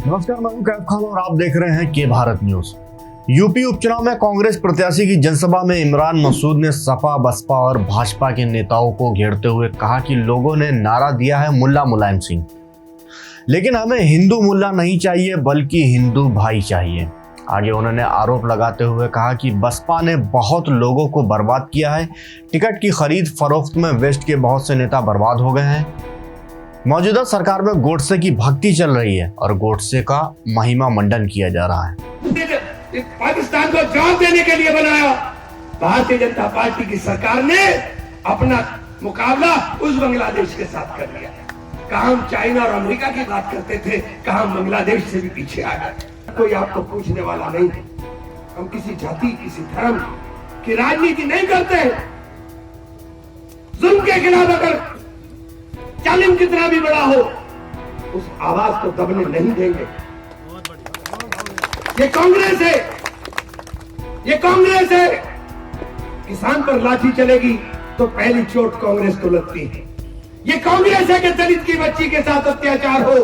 नमस्कार, मैं हूं कैफ खान और आप देख रहे हैं के भारत न्यूज। यूपी उपचुनाव में कांग्रेस प्रत्याशी की जनसभा में इमरान मसूद ने सपा, बसपा और भाजपा के नेताओं को घेरते हुए कहा कि लोगों ने नारा दिया है मुल्ला मुलायम सिंह, लेकिन हमें हिंदू मुल्ला नहीं चाहिए बल्कि हिंदू भाई चाहिए। आगे उन्होंने आरोप लगाते हुए कहा कि बसपा ने बहुत लोगों को बर्बाद किया है। टिकट की खरीद फरोख्त में वेस्ट के बहुत से नेता बर्बाद हो गए हैं। मौजूदा सरकार में गोडसे की भक्ति चल रही है और गोडसे का महिमा मंडन किया जा रहा है। पाकिस्तान को जवाब देने के लिए बनाया। भारतीय जनता पार्टी की सरकार ने अपना मुकाबला उस बांग्लादेश के साथ कर लिया। कहा हम चाइना और अमेरिका की बात करते थे, कहा हम बांग्लादेश से भी पीछे आ गए। कोई आपको पूछने वाला नहीं। हम किसी जाति, किसी धर्म की राजनीति नहीं करते। जुल्म के खिलाफ अगर चालिम कितना भी बड़ा हो, उस आवाज को दबने नहीं देंगे। ये कांग्रेस है, ये कांग्रेस है। किसान पर लाठी चलेगी तो पहली चोट कांग्रेस को लगती है। ये कांग्रेस है कि दलित की बच्ची के साथ अत्याचार हो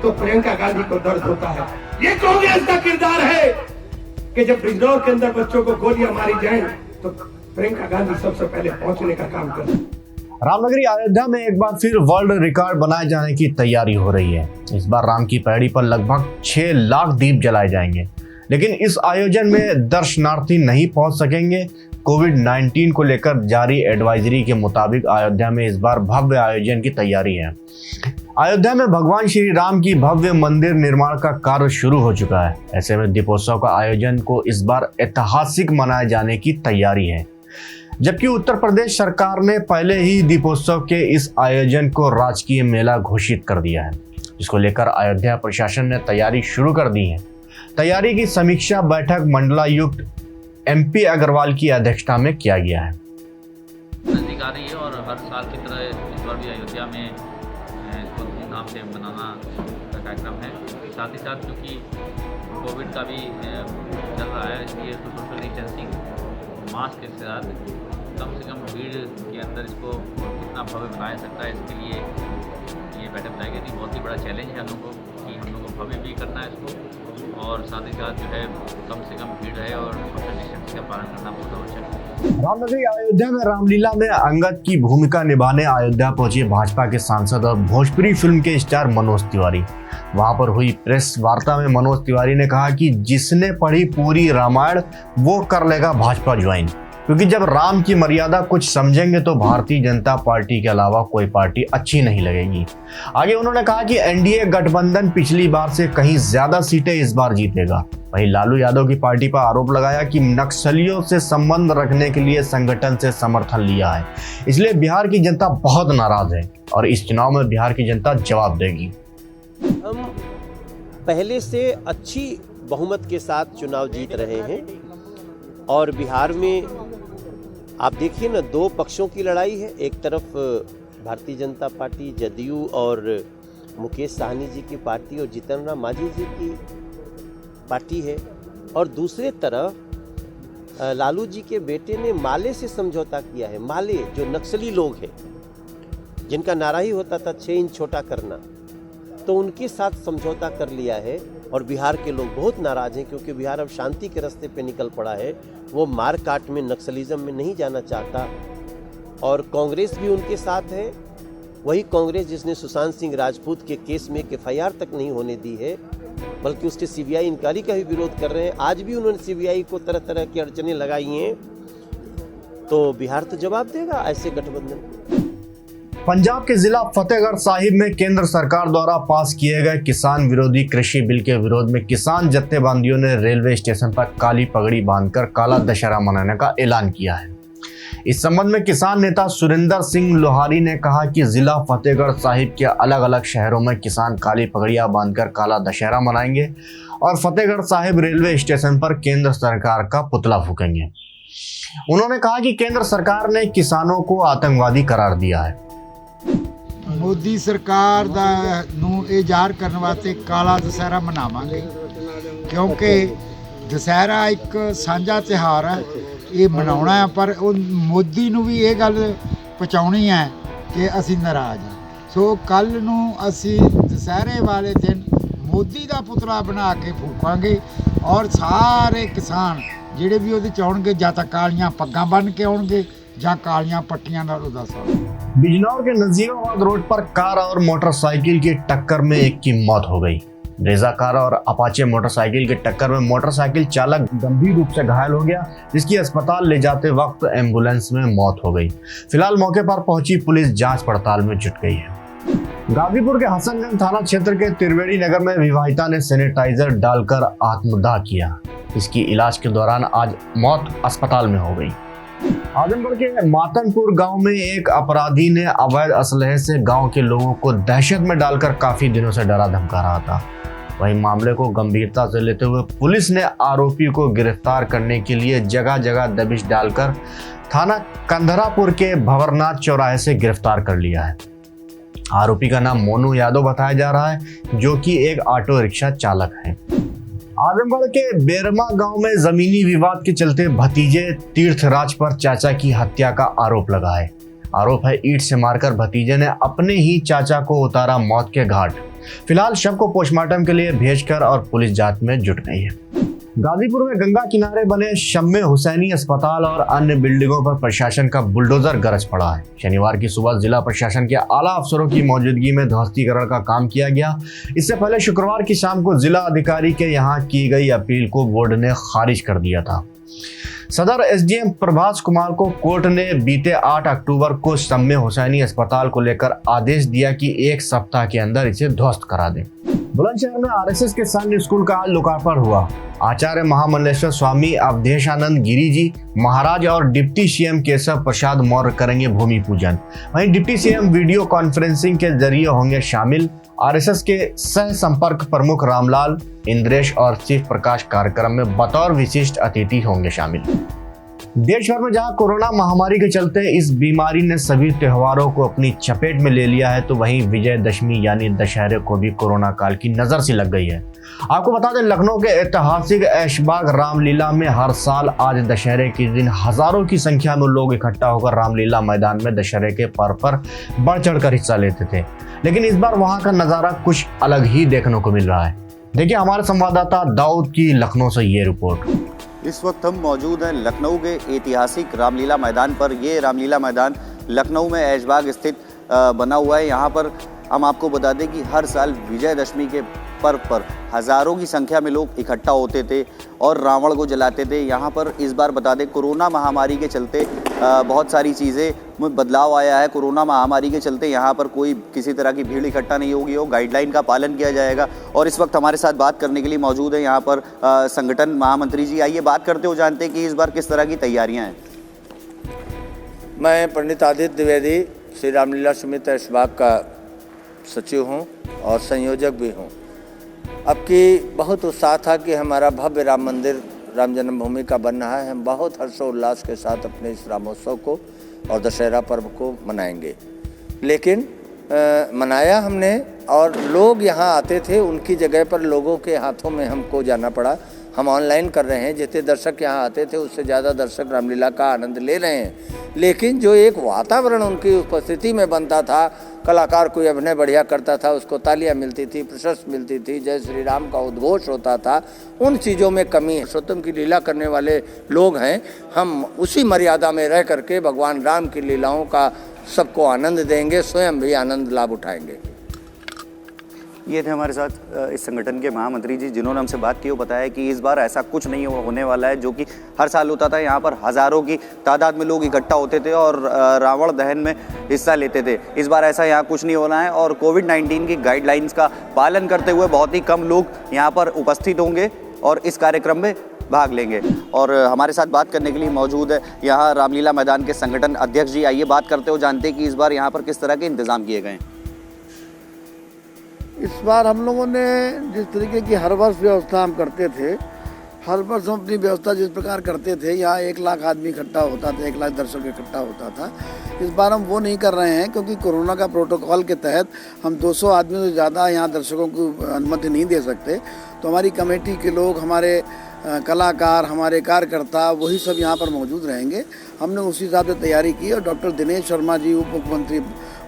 तो प्रियंका गांधी को दर्द होता है। ये कांग्रेस का किरदार है कि जब बिजनौर के अंदर बच्चों को गोलियां मारी जाएं तो प्रियंका गांधी सबसे पहले पहुंचने का काम करे। रामनगरी अयोध्या में एक बार फिर वर्ल्ड रिकॉर्ड बनाए जाने की तैयारी हो रही है। इस बार राम की पैड़ी पर लगभग 6 लाख दीप जलाए जाएंगे, लेकिन इस आयोजन में दर्शनार्थी नहीं पहुंच सकेंगे। कोविड-19 को लेकर जारी एडवाइजरी के मुताबिक अयोध्या में इस बार भव्य आयोजन की तैयारी है। अयोध्या में भगवान श्री राम की भव्य मंदिर निर्माण का कार्य शुरू हो चुका है। ऐसे में दीपोत्सव का आयोजन को इस बार ऐतिहासिक मनाए जाने की तैयारी है, जबकि उत्तर प्रदेश सरकार ने पहले ही दीपोत्सव के इस आयोजन को राजकीय मेला घोषित कर दिया है, जिसको लेकर अयोध्या प्रशासन ने तैयारी शुरू कर दी है। तैयारी की समीक्षा बैठक मंडलायुक्त MP अग्रवाल की अध्यक्षता में किया गया है। नजदीक आ रही है और हर साल की तरह इस बार भी अयोध्या में इसको धूमधाम से मनाना का कार्यक्रम है। साथ ही साथ क्योंकि कोविड का भी चल रहा है, इसलिए सोशल डिस्टेंसिंग, मास्क के साथ कम से कम भीड़ के अंदर इसको कितना भव्य बनाया सकता है, इसके लिए ये बैठक बनाई गई थी। बहुत ही बड़ा चैलेंज है हम लोगों को कि हम लोग को भव्य भी करना है इसको, और साथ ही साथ जो है कम से कम भीड़ है और सोशल डिस्टेंसिंग का पालन करना बहुत आवश्यक है। रामनगरी अयोध्या में रामलीला में अंगद की भूमिका निभाने अयोध्या पहुंचे भाजपा के सांसद और भोजपुरी फिल्म के स्टार मनोज तिवारी। वहां पर हुई प्रेस वार्ता में मनोज तिवारी ने कहा कि जिसने पढ़ी पूरी रामायण वो कर लेगा भाजपा ज्वाइन, क्योंकि जब राम की मर्यादा कुछ समझेंगे तो भारतीय जनता पार्टी के अलावा कोई पार्टी अच्छी नहीं लगेगी। आगे उन्होंने कहा कि NDA गठबंधन पिछली बार से कहीं ज्यादा सीटें इस बार जीतेगा। वहीं लालू यादव की पार्टी पर आरोप लगाया कि नक्सलियों से संबंध रखने के लिए संगठन से समर्थन लिया है, इसलिए बिहार की जनता बहुत नाराज है और इस चुनाव में बिहार की जनता जवाब देगी। हम पहले से अच्छी बहुमत के साथ चुनाव जीत रहे हैं और बिहार में आप देखिए ना, 2 पक्षों की लड़ाई है। एक तरफ भारतीय जनता पार्टी, जदयू और मुकेश साहनी जी की पार्टी और जीतन राम मांझी जी की पार्टी है, और दूसरे तरफ लालू जी के बेटे ने माले से समझौता किया है। माले जो नक्सली लोग हैं, जिनका नारा ही होता था 6 इंच छोटा करना, तो उनके साथ समझौता कर लिया है। और बिहार के लोग बहुत नाराज हैं क्योंकि बिहार अब शांति के रास्ते पे निकल पड़ा है। वो मार काट में, नक्सलिज्म में नहीं जाना चाहता, और कांग्रेस भी उनके साथ है। वही कांग्रेस जिसने सुशांत सिंह राजपूत के केस में FIR तक नहीं होने दी है, बल्कि उसके CBI इंक्वायरी का भी विरोध कर रहे हैं। आज भी उन्होंने CBI को तरह तरह की अड़चनें लगाई हैं। तो बिहार तो जवाब देगा ऐसे गठबंधन। पंजाब के जिला फतेहगढ़ साहिब में केंद्र सरकार द्वारा पास किए गए किसान विरोधी कृषि बिल के विरोध में किसान जत्थेबंदियों ने रेलवे स्टेशन पर काली पगड़ी बांधकर काला दशहरा मनाने का ऐलान किया है। इस संबंध में किसान नेता सुरेंद्र सिंह लोहारी ने कहा कि जिला फतेहगढ़ साहिब के अलग अलग शहरों में किसान काली पगड़ियां बांधकर काला दशहरा मनाएंगे और फतेहगढ़ साहिब रेलवे स्टेशन पर केंद्र सरकार का पुतला फूकेंगे। उन्होंने कहा कि केंद्र सरकार ने किसानों को आतंकवादी करार दिया है। ਮੋਦੀ ਸਰਕਾਰ ਦਾ ਨੂੰ ਇਹ ਜ਼ਾਹਰ ਕਰਨ ਵਾਸਤੇ ਕਾਲਾ ਦਸ਼ਹਿਰਾ ਮਨਾਵਾਂਗੇ, ਕਿਉਂਕਿ ਦਸ਼ਹਿਰਾ ਇੱਕ ਸਾਂਝਾ ਤਿਉਹਾਰ ਹੈ। ਇਹ ਮਨਾਉਣਾ ਹੈ, ਪਰ ਉਹ ਮੋਦੀ ਨੂੰ ਵੀ ਇਹ ਗੱਲ ਪਹੁੰਚਾਉਣੀ ਹੈ ਕਿ ਅਸੀਂ ਨਾਰਾਜ਼ ਹਾਂ। ਸੋ ਕੱਲ ਨੂੰ ਅਸੀਂ ਦੁਸਹਿਰੇ ਵਾਲੇ ਦਿਨ ਮੋਦੀ ਦਾ ਪੁਤਲਾ ਬਣਾ ਕੇ ਫੂਕਾਂਗੇ ਔਰ ਸਾਰੇ ਕਿਸਾਨ ਜਿਹੜੇ ਵੀ ਉਹਦੇ ਚ ਆਉਣਗੇ ਜਾਂ ਤਾਂ ਕਾਲੀਆਂ ਪੱਗਾਂ ਬੰਨ੍ਹ ਕੇ ਆਉਣਗੇ ਜਾਂ कालियां पट्टियां ਨਾਲ ਉਹਦਾ स्वागत। बिजनौर के नजीराबाद रोड पर कार और मोटरसाइकिल की टक्कर में एक की मौत हो गई। ब्रेजा कार और अपाचे मोटरसाइकिल की टक्कर में मोटरसाइकिल चालक गंभीर रूप से घायल हो गया, जिसकी अस्पताल ले जाते वक्त एम्बुलेंस में मौत हो गई। फिलहाल मौके पर पहुंची पुलिस जांच पड़ताल में जुट गई है। गाजीपुर के हसनगंज थाना क्षेत्र के त्रिवेणी नगर में विवाहिता ने सैनिटाइजर डालकर आत्मदाह किया। इसकी इलाज के दौरान आज मौत अस्पताल में हो गई। आजमगढ़ के मातनपुर गांव में एक अपराधी ने अवैध असलहे से गांव के लोगों को दहशत में डालकर काफी दिनों से डरा धमका रहा था। वहीं मामले को गंभीरता से लेते हुए पुलिस ने आरोपी को गिरफ्तार करने के लिए जगह जगह दबिश डालकर थाना कंधरापुर के भंवरनाथ चौराहे से गिरफ्तार कर लिया है। आरोपी का नाम मोनू यादव बताया जा रहा है, जो कि एक ऑटो रिक्शा चालक है। आजमगढ़ के बेरमा गांव में जमीनी विवाद के चलते भतीजे तीर्थराज पर चाचा की हत्या का आरोप लगा है। आरोप है ईंट से मारकर भतीजे ने अपने ही चाचा को उतारा मौत के घाट। फिलहाल शव को पोस्टमार्टम के लिए भेजकर और पुलिस जांच में जुट गई है। गाजीपुर में गंगा किनारे बने शम्मे हुसैनी अस्पताल और अन्य बिल्डिंगों पर प्रशासन का बुलडोजर गरज पड़ा है। शनिवार की सुबह जिला प्रशासन के आला अफसरों की मौजूदगी में ध्वस्तीकरण का काम किया गया। इससे पहले शुक्रवार की शाम को जिला अधिकारी के यहाँ की गई अपील को बोर्ड ने खारिज कर दिया था। सदर एसडीएम प्रभास कुमार को कोर्ट ने बीते 8 अक्टूबर को शम्मे हुसैनी अस्पताल को लेकर आदेश दिया कि 1 सप्ताह के अंदर इसे ध्वस्त करा दें। बुलंदशहर में आरएसएस के संघ स्कूल का लोकार्पण हुआ। आचार्य महामंडलेश्वर स्वामी अवधेशानंद गिरी जी महाराज और डिप्टी सीएम केशव प्रसाद मौर्य करेंगे भूमि पूजन। वहीं डिप्टी सीएम वीडियो कॉन्फ्रेंसिंग के जरिए होंगे शामिल। आरएसएस के सह संपर्क प्रमुख रामलाल इंद्रेश और शिव प्रकाश कार्यक्रम में बतौर विशिष्ट अतिथि होंगे शामिल। देश भर में जहां कोरोना महामारी के चलते इस बीमारी ने सभी त्योहारों को अपनी चपेट में ले लिया है, तो वहीं विजयदशमी यानी दशहरे को भी कोरोना काल की नजर सी लग गई है। आपको बता दें, लखनऊ के ऐतिहासिक ऐशबाग रामलीला में हर साल आज दशहरे के दिन हजारों की संख्या में लोग इकट्ठा होकर रामलीला मैदान में दशहरे के पर्व पर बढ़ चढ़कर हिस्सा लेते थे। लेकिन इस बार वहां का नजारा कुछ अलग ही देखने को मिल रहा है। देखिए हमारे संवाददाता दाऊद की लखनऊ से ये रिपोर्ट। इस वक्त हम मौजूद हैं लखनऊ के ऐतिहासिक रामलीला मैदान पर। ये रामलीला मैदान लखनऊ में ऐशबाग स्थित बना हुआ है। यहाँ पर हम आपको बता दें कि हर साल विजयदशमी के पर्व पर हज़ारों की संख्या में लोग इकट्ठा होते थे और रावण को जलाते थे। यहाँ पर इस बार बता दें कोरोना महामारी के चलते बहुत सारी चीज़ें में बदलाव आया है। कोरोना महामारी के चलते यहाँ पर कोई किसी तरह की भीड़ इकट्ठा नहीं होगी और गाइडलाइन का पालन किया जाएगा। और इस वक्त हमारे साथ बात करने के लिए मौजूद है यहाँ पर संगठन महामंत्री जी। आइए बात करते हो, जानते हैं कि इस बार किस तरह की तैयारियाँ हैं। मैं पंडित आदित्य द्विवेदी श्री रामलीला समिति ऐशबाग का सचिव हूँ और संयोजक भी हूँ। अब की बहुत उत्साह था कि हमारा भव्य राम मंदिर राम जन्मभूमि का बन रहा है। हम बहुत हर्षोल्लास के साथ अपने इस रामोत्सव को और दशहरा पर्व को मनाएंगे। लेकिन मनाया हमने और लोग यहाँ आते थे, उनकी जगह पर लोगों के हाथों में हमको जाना पड़ा। हम ऑनलाइन कर रहे हैं, जितने दर्शक यहाँ आते थे उससे ज़्यादा दर्शक रामलीला का आनंद ले रहे हैं। लेकिन जो एक वातावरण उनकी उपस्थिति में बनता था, कलाकार कोई अभिनय बढ़िया करता था, उसको तालियां मिलती थी, प्रशस्ति मिलती थी, जय श्री राम का उद्घोष होता था, उन चीज़ों में कमी है। पुरुषोत्तम की लीला करने वाले लोग हैं, हम उसी मर्यादा में रह करके भगवान राम की लीलाओं का सबको आनंद देंगे, स्वयं भी आनंद लाभ उठाएंगे। ये थे हमारे साथ इस संगठन के महामंत्री जी, जिन्होंने हमसे बात की। वो बताया कि इस बार ऐसा कुछ नहीं होने वाला है जो कि हर साल होता था। यहाँ पर हज़ारों की तादाद में लोग इकट्ठा होते थे और रावण दहन में हिस्सा लेते थे। इस बार ऐसा यहाँ कुछ नहीं होना है और कोविड-19 की गाइडलाइंस का पालन करते हुए बहुत ही कम लोग यहाँ पर उपस्थित होंगे और इस कार्यक्रम में भाग लेंगे। और हमारे साथ बात करने के लिए मौजूद है यहाँ रामलीला मैदान के संगठन अध्यक्ष जी। आइए बात करते हो, जानते हैं कि इस बार यहाँ पर किस तरह के इंतजाम किए गए। इस बार हम लोगों ने जिस तरीके की हर वर्ष व्यवस्था हम करते थे, हर वर्ष हम अपनी व्यवस्था जिस प्रकार करते थे, यहाँ 1 लाख आदमी इकट्ठा होता था, 1 लाख दर्शक इकट्ठा होता था। इस बार हम वो नहीं कर रहे हैं क्योंकि कोरोना का प्रोटोकॉल के तहत हम 200 आदमी से ज़्यादा यहाँ दर्शकों को अनुमति नहीं दे सकते। तो हमारी कमेटी के लोग, हमारे कलाकार, हमारे कार्यकर्ता, वही सब यहाँ पर मौजूद रहेंगे। हमने उसी हिसाब से तैयारी की और डॉक्टर दिनेश शर्मा जी, उप मुख्यमंत्री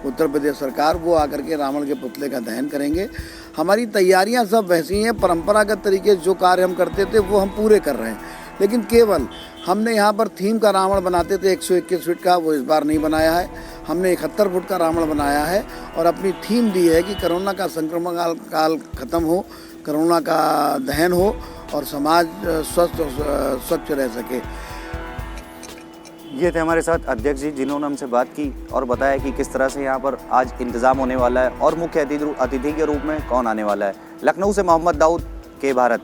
उत्तर प्रदेश सरकार, वो आकर के रावण के पुतले का दहन करेंगे। हमारी तैयारियां सब वैसी हैं, परंपरागत तरीके से जो कार्य हम करते थे वो हम पूरे कर रहे हैं, लेकिन केवल हमने यहाँ पर थीम का रावण बनाते थे 121 फीट का, वो इस बार नहीं बनाया है। हमने 71 फुट का रावण बनाया है और अपनी थीम दी है कि कोरोना का संक्रमण काल खत्म हो, कोरोना का दहन हो और समाज स्वस्थ और स्वच्छ रह सके। ये थे हमारे साथ अध्यक्ष जी, जिन्होंने हमसे बात की और बताया कि किस तरह से यहाँ पर आज इंतजाम होने वाला है और मुख्य अतिथि के रूप में कौन आने वाला है। लखनऊ से मोहम्मद दाऊद, के भारत।